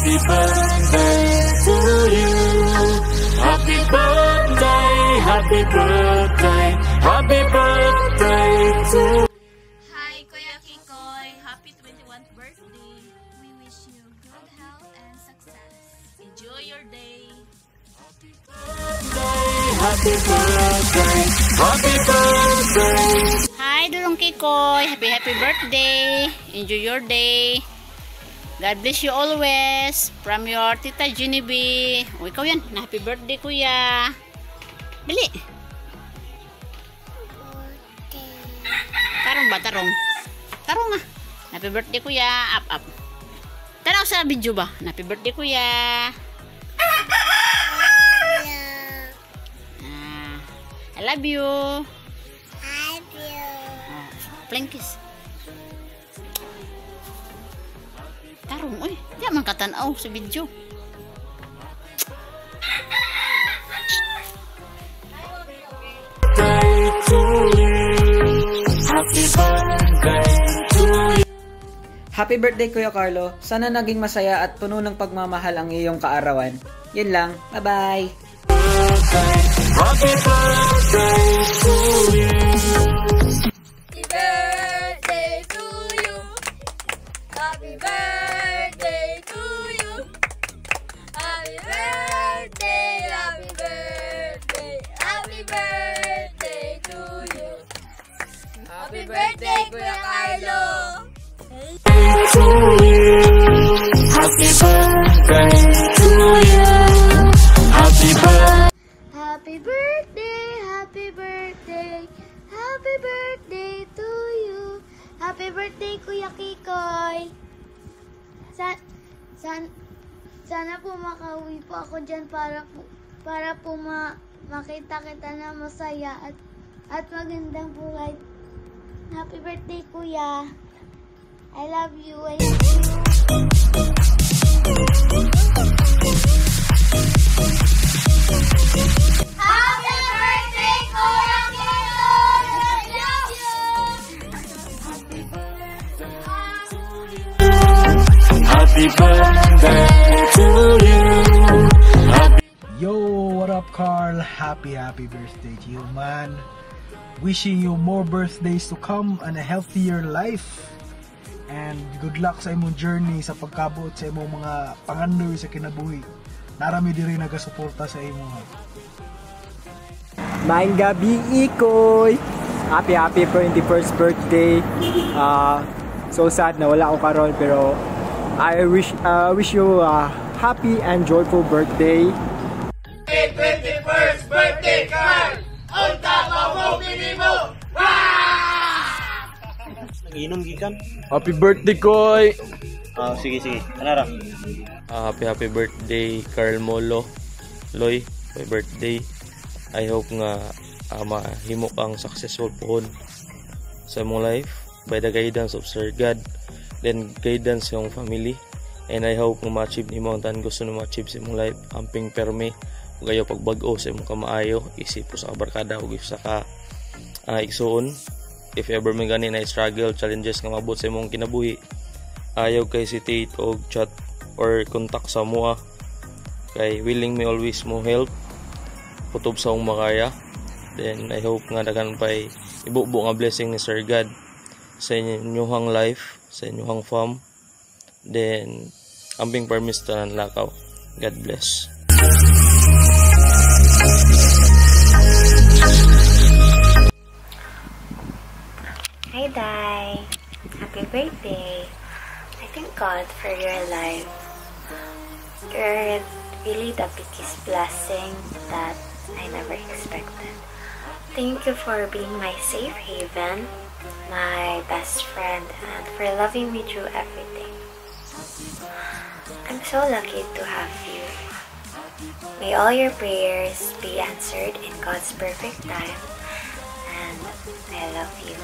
Happy birthday to you. Happy birthday, happy birthday, happy birthday to you. Hi, Kuya Kikoy. Happy 21st birthday. We wish you good health and success. Enjoy your day. Happy birthday, happy birthday. Hi, Dulong Kikoy. Happy birthday. Enjoy your day. God bless you always. From your Tita Genevieve. O, ikaw yan. Happy birthday, Kuya. Dali. Tarong ba? Tarong. Tarong nga. Happy birthday, Kuya. Up. Tanaw sa video ba? Happy birthday, Kuya. I love you. Plain kiss. Tarong, oy. Di man katanaw sa video. Happy birthday, Kuya Carlo. Sana naging masaya at puno ng pagmamahal ang iyong kaarawan. Yun lang. Bye-bye. Happy birthday to you. Birthday to you. Happy birthday to you. Happy birthday, happy birthday, happy birthday to you. Happy birthday, Kuya Carlo. To you. Happy birthday to you. Happy birthday. Happy birthday, happy birthday, happy birthday to you. Happy birthday, Kuya Kikoy. Sana po makauwi po ako dyan para po makita kita na masaya at magandang buhay. Happy birthday, Kuya. I love you. I love you. Happy birthday, Kuya Kikoy! Happy birthday to you. Yo, what up, Carl? Happy birthday to you, man. Wishing you more birthdays to come and a healthier life. And good luck sa imong journey sa pagkabuot sa imong mga pangandoy sa kinabuhi. Narami diri nagasuporta sa imo. Maing gabi, Ikoy! Happy 21st birthday. So sad na wala ako karon, pero I wish you a happy and joyful birthday. 21st birthday, Carl! On top of hoping mo! Inom gikan. Happy birthday, Koy! Sige. Anara? Happy birthday, Carl Molo. Loy, happy birthday. I hope nga mahimo kang successful pohon sa imong life by the guidance of Sir God, then guidance sa imong family, and I hope nga ma-achieve nimo ang tan gusto na ma-achieve sa imong life. Amping permi ug ayo pagbag-o sa imong kamaayo, isip sa kabarkada ug sa ka igsuon. If ever may gani na struggle, challenges nga mabot sa imong kinabuhi, ayaw kay sitate og chat or contact sa mua, kay willing me always mo help kutob sa akong makaya. Then I hope nga daghan pay ibubo nga blessing ni Sir God sa inyong life, sa inyong fam. Then amping permis tanan lakaw. God bless. Hi, Dai. Happy birthday. I thank God for your life. You're really the biggest blessing that I never expected. Thank you for being my safe haven, my best friend, and for loving me through everything. I'm so lucky to have you. May all your prayers be answered in God's perfect time, and I love you.